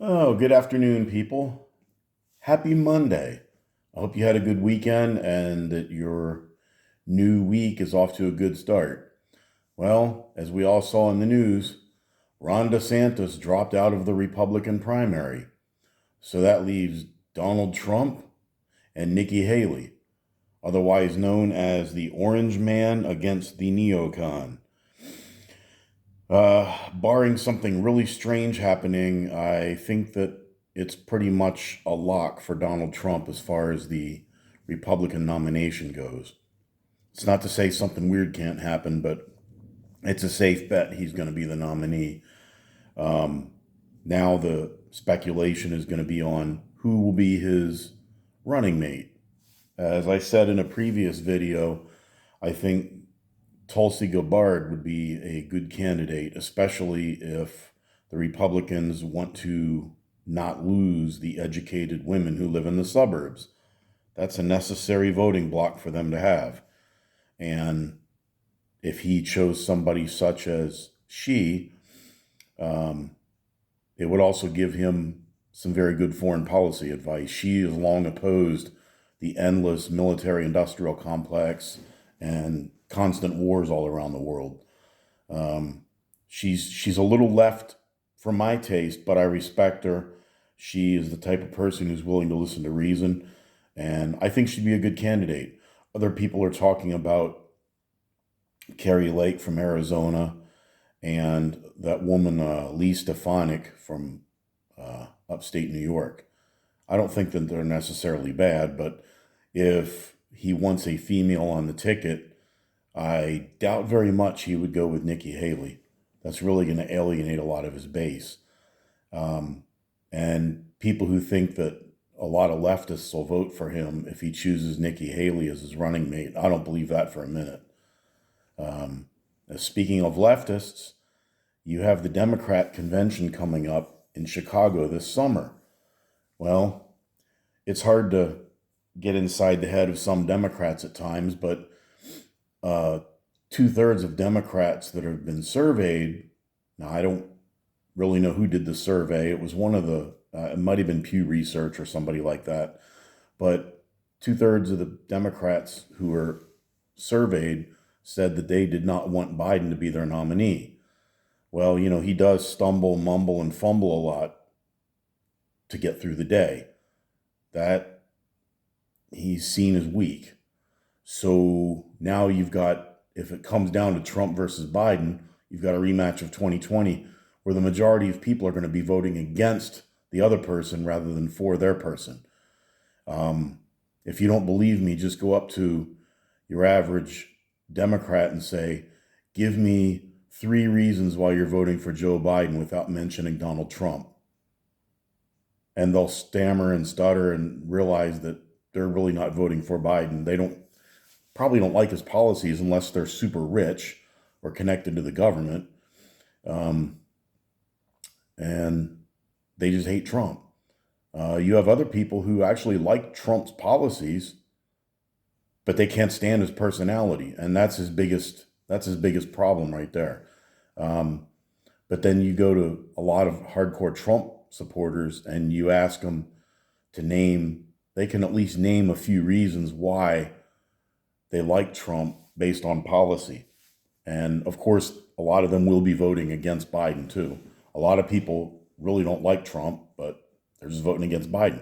Oh, good afternoon, people. Happy Monday. I hope you had a good weekend and that your new week is off to a good start. Well, as we all saw in the news, Ron DeSantis dropped out of the Republican primary. So that leaves Donald Trump and Nikki Haley, otherwise known as the Orange Man against the neocon. Barring something really strange happening, I think that it's pretty much a lock for Donald Trump as far as the Republican nomination goes. It's not to say something weird can't happen, but it's a safe bet he's going to be the nominee. Um, Now the speculation is going to be on who will be his running mate. As I said in a previous video, I think Tulsi Gabbard would be a good candidate, especially if the Republicans want to not lose the educated women who live in the suburbs. That's a necessary voting block for them to have. And if he chose somebody such as she, it would also give him some very good foreign policy advice. She has long opposed the endless military industrial complex and constant wars all around the world. She's a little left for my taste, but I respect her. She is the type of person who's willing to listen to reason, and I think she'd be a good candidate. Other people are talking about Carrie Lake from Arizona and that woman Lee Stefanik from upstate New York. I don't think that they're necessarily bad, but if he wants a female on the ticket, I doubt very much he would go with Nikki Haley. That's really going to alienate a lot of his base. And people who think that a lot of leftists will vote for him if he chooses Nikki Haley as his running mate, I don't believe that for a minute. Speaking of leftists, you have the Democrat convention coming up in Chicago this summer. Well, it's hard to get inside the head of some Democrats at times, but 2/3 of Democrats that have been surveyed, now I don't really know who did the survey. It was one of the, it might have been Pew Research or somebody like that, but 2/3 of the Democrats who were surveyed said that they did not want Biden to be their nominee. Well, he does stumble, mumble, and fumble a lot to get through the day. That he's seen as weak. So now you've got, if it comes down to Trump versus Biden, you've got a rematch of 2020 where the majority of people are going to be voting against the other person rather than for their person. If you don't believe me, just go up to your average Democrat and say, give me 3 reasons why you're voting for Joe Biden without mentioning Donald Trump. And they'll stammer and stutter and realize that they're really not voting for Biden. They probably don't like his policies unless they're super rich or connected to the government. And they just hate Trump. You have other people who actually like Trump's policies, but they can't stand his personality, and that's his biggest problem right there. But then you go to a lot of hardcore Trump supporters and you ask them to name, they can at least name a few reasons why they like Trump based on policy. And of course, a lot of them will be voting against Biden too. A lot of people really don't like Trump, but they're just voting against Biden.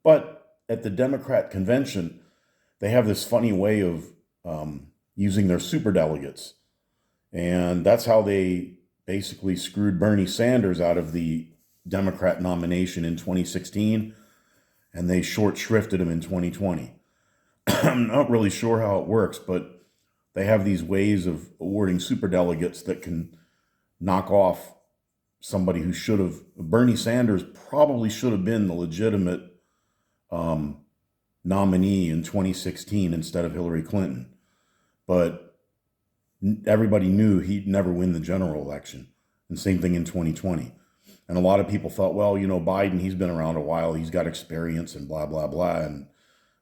But at the Democrat convention, they have this funny way of using their superdelegates. And that's how they basically screwed Bernie Sanders out of the Democrat nomination in 2016, and they short shrifted him in 2020. I'm not really sure how it works, but they have these ways of awarding superdelegates that can knock off somebody who should have. Bernie Sanders probably should have been the legitimate nominee in 2016 instead of Hillary Clinton. But everybody knew he'd never win the general election. And same thing in 2020. And a lot of people thought, well, Biden, he's been around a while. He's got experience and blah, blah, blah. And,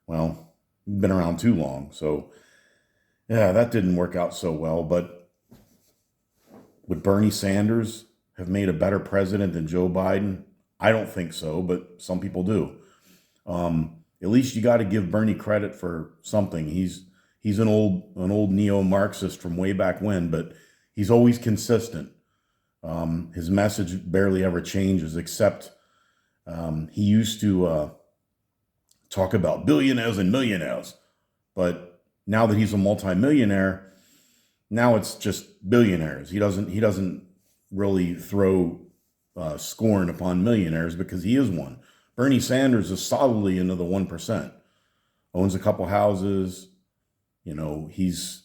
well, he's been around too long. So, yeah, that didn't work out so well. But would Bernie Sanders have made a better president than Joe Biden? I don't think so, but some people do. At least you got to give Bernie credit for something. He's an old neo-Marxist from way back when, but he's always consistent. His message barely ever changes, except he used to talk about billionaires and millionaires. But now that he's a multimillionaire, now it's just billionaires. He doesn't really throw scorn upon millionaires because he is one. Bernie Sanders is solidly into the 1%. Owns a couple houses. He's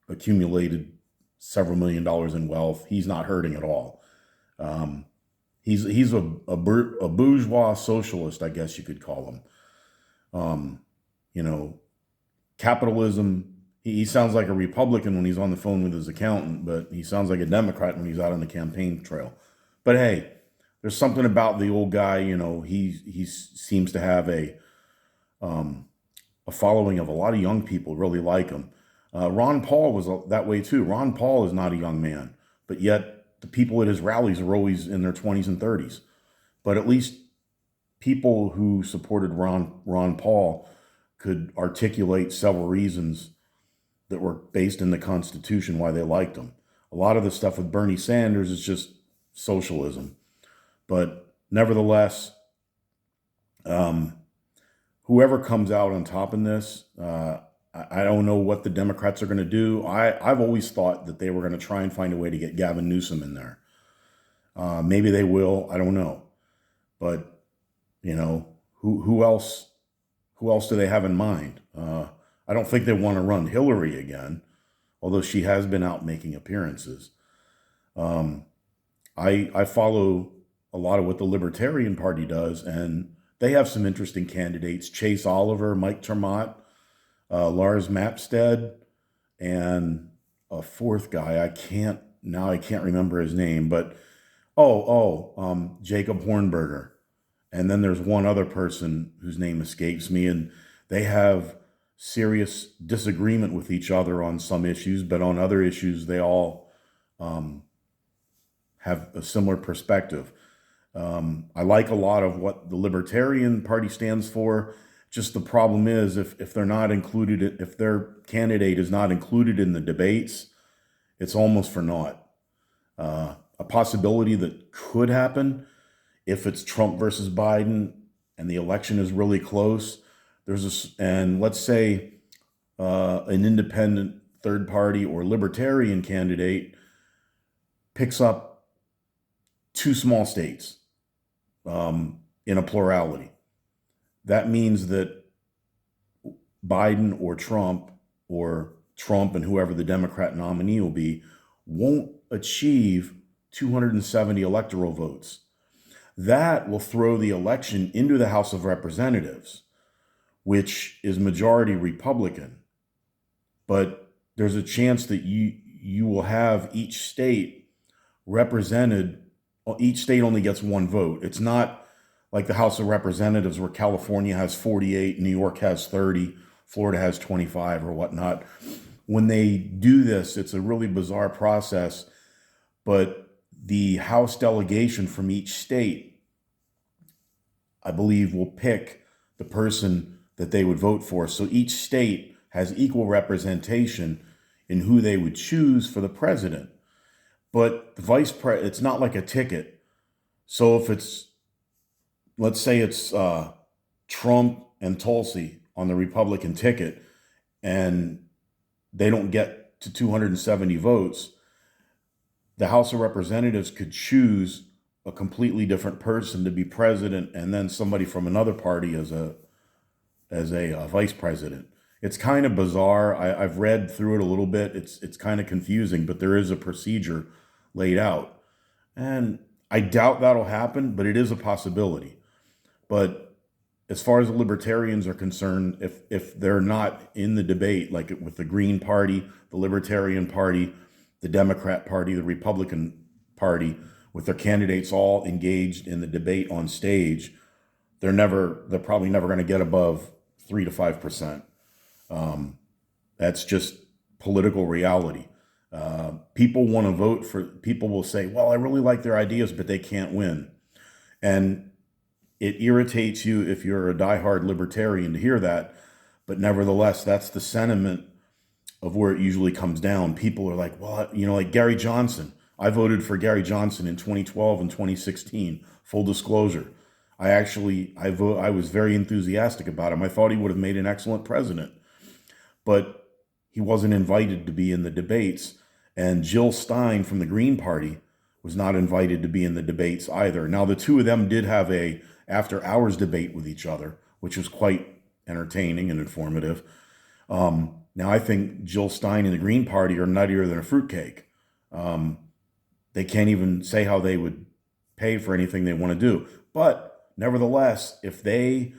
accumulated several $1,000,000 in wealth. He's not hurting at all. He's a bourgeois socialist, I guess you could call him. Capitalism. He sounds like a Republican when he's on the phone with his accountant, but he sounds like a Democrat when he's out on the campaign trail. But hey, there's something about the old guy. He seems to have a following of a lot of young people really like him. Ron Paul was that way too. Ron Paul is not a young man, but yet the people at his rallies are always in their 20s and 30s. But at least people who supported Ron Paul could articulate several reasons that were based in the Constitution why they liked him. A lot of the stuff with Bernie Sanders is just socialism. But nevertheless, whoever comes out on top in this, I don't know what the Democrats are going to do. I've always thought that they were going to try and find a way to get Gavin Newsom in there. Maybe they will. I don't know. But, who else do they have in mind? I don't think they want to run Hillary again, although she has been out making appearances. I follow a lot of what the Libertarian Party does, and they have some interesting candidates: Chase Oliver, Mike Termott, Lars Mapstead, and a fourth guy. I can't remember his name, but Jacob Hornberger. And then there's one other person whose name escapes me, and they have serious disagreement with each other on some issues, but on other issues, they all have a similar perspective. I like a lot of what the Libertarian Party stands for. Just the problem is if they're not included, if their candidate is not included in the debates, it's almost for naught. A possibility that could happen if it's Trump versus Biden and the election is really close. And let's say an independent third party or libertarian candidate picks up two small states in a plurality. That means that Biden or Trump and whoever the Democrat nominee will be won't achieve 270 electoral votes. That will throw the election into the House of Representatives, which is majority Republican. But there's a chance that you will have each state represented. Each state only gets one vote. It's not like the House of Representatives where California has 48, New York has 30, Florida has 25 or whatnot. When they do this, it's a really bizarre process, but the House delegation from each state, I believe, will pick the person that they would vote for. So each state has equal representation in who they would choose for the president. But the vice president, it's not like a ticket. So if let's say it's Trump and Tulsi on the Republican ticket, and they don't get to 270 votes, the House of Representatives could choose a completely different person to be president, and then somebody from another party as a vice president. It's kind of bizarre. I've read through it a little bit. It's kind of confusing, but there is a procedure laid out. And I doubt that'll happen, but it is a possibility. But as far as the libertarians are concerned, if they're not in the debate, like with the Green Party, the Libertarian Party, the Democrat Party, the Republican Party, with their candidates all engaged in the debate on stage, they're probably never going to get above 3 to 5%. That's just political reality. People want to vote for, people will say, well, I really like their ideas, but they can't win. And it irritates you if you're a diehard libertarian to hear that, but nevertheless, that's the sentiment of where it usually comes down. People are like, well, like Gary Johnson. I voted for Gary Johnson in 2012 and 2016. Full disclosure. I was very enthusiastic about him. I thought he would have made an excellent president, but he wasn't invited to be in the debates. And Jill Stein from the Green Party was not invited to be in the debates either. Now, the two of them did have a after hours debate with each other, which was quite entertaining and informative. Now, I think Jill Stein and the Green Party are nuttier than a fruitcake. They can't even say how they would pay for anything they want to do. But nevertheless, if they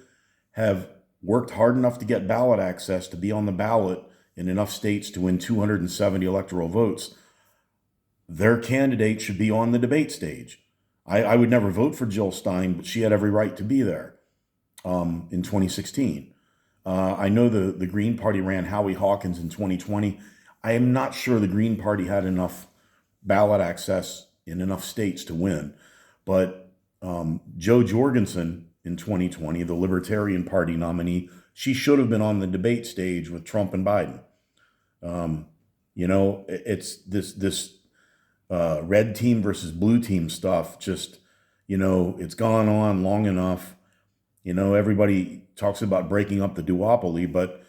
have worked hard enough to get ballot access to be on the ballot in enough states to win 270 electoral votes, their candidate should be on the debate stage. I would never vote for Jill Stein, but she had every right to be there in 2016. I know the Green Party ran Howie Hawkins in 2020. I am not sure the Green Party had enough ballot access in enough states to win. But Jo Jorgensen in 2020, the Libertarian Party nominee, she should have been on the debate stage with Trump and Biden. It's this red team versus blue team stuff. Just, it's gone on long enough. Everybody talks about breaking up the duopoly, but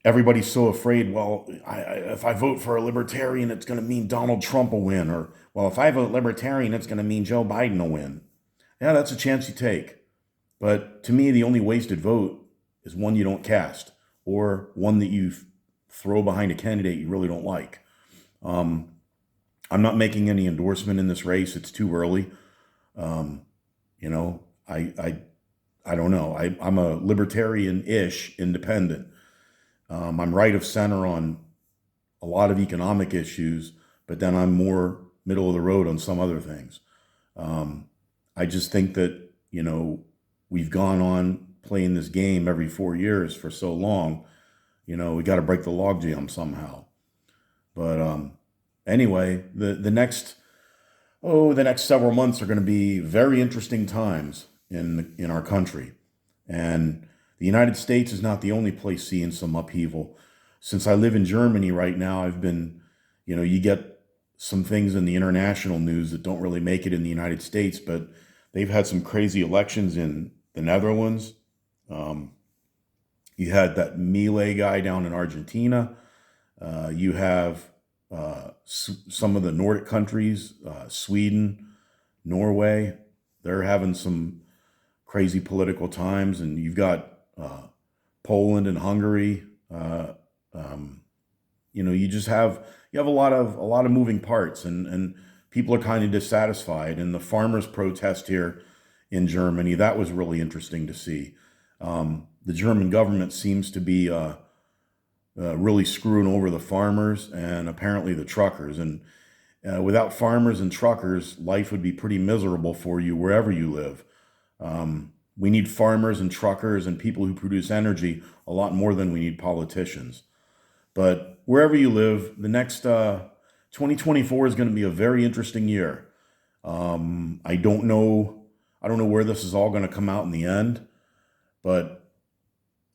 everybody's so afraid, well, if I vote for a libertarian, it's going to mean Donald Trump will win. Or, well, if I vote libertarian, it's going to mean Joe Biden will win. Yeah, that's a chance you take. But to me, the only wasted vote is one you don't cast or one that you throw behind a candidate you really don't like. I'm not making any endorsement in this race. It's too early. I don't know. I'm a libertarian-ish independent. I'm right of center on a lot of economic issues, but then I'm more middle of the road on some other things. I just think that, we've gone on playing this game every 4 years for so long, we got to break the logjam somehow. But anyway, the next several months are going to be very interesting times in our country. And the United States is not the only place seeing some upheaval. Since I live in Germany right now, I've been, you get some things in the international news that don't really make it in the United States, but they've had some crazy elections in the Netherlands. You had that Milei guy down in Argentina. You have some of the Nordic countries, Sweden, Norway. They're having some crazy political times, and you've got Poland and Hungary. You have a lot of moving parts, and people are kind of dissatisfied. And the farmers' protest here in Germany, that was really interesting to see. The German government seems to be really screwing over the farmers and apparently the truckers. And without farmers and truckers, life would be pretty miserable for you wherever you live. We need farmers and truckers and people who produce energy a lot more than we need politicians. But wherever you live, the next 2024 is going to be a very interesting year. I don't know where this is all going to come out in the end, but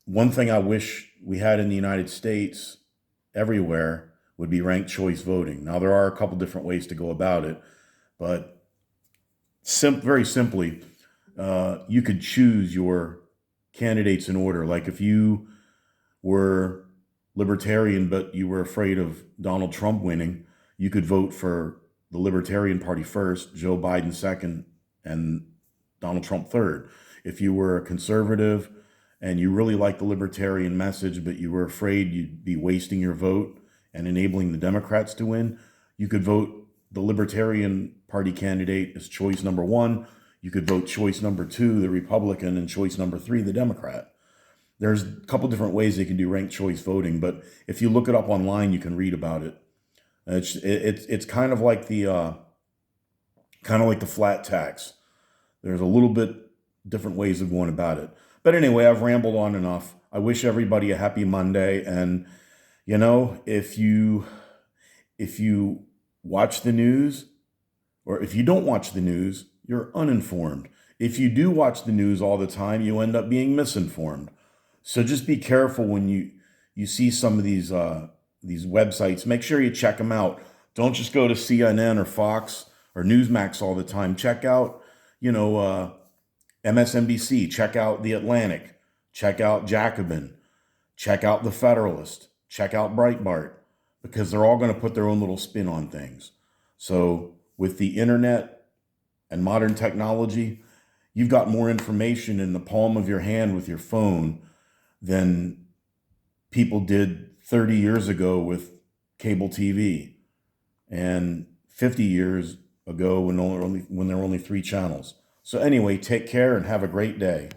one thing I wish we had in the United States everywhere would be ranked choice voting. Now, there are a couple different ways to go about it, but very simply, you could choose your candidates in order. Like if you were libertarian, but you were afraid of Donald Trump winning, you could vote for the Libertarian Party first, Joe Biden second, and Donald Trump third. If you were a conservative and you really liked the libertarian message, but you were afraid you'd be wasting your vote and enabling the Democrats to win, you could vote the Libertarian Party candidate as choice number one. You could vote choice number two, the Republican, and choice number three, the Democrat. There's a couple different ways they can do ranked choice voting, but if you look it up online, you can read about it. It's kind of like the flat tax. There's a little bit different ways of going about it. But anyway, I've rambled on enough. I wish everybody a happy Monday. And, if you watch the news, or if you don't watch the news, you're uninformed. if you do watch the news all the time, you end up being misinformed. So just be careful when you see some of these websites. Make sure you check them out. Don't just go to CNN or Fox or Newsmax all the time. Check out, MSNBC. Check out The Atlantic. Check out Jacobin. Check out The Federalist. Check out Breitbart, because they're all going to put their own little spin on things. So with the internet and modern technology, you've got more information in the palm of your hand with your phone than people did 30 years ago with cable TV, and 50 years ago when there were only 3 channels. So anyway, take care and have a great day.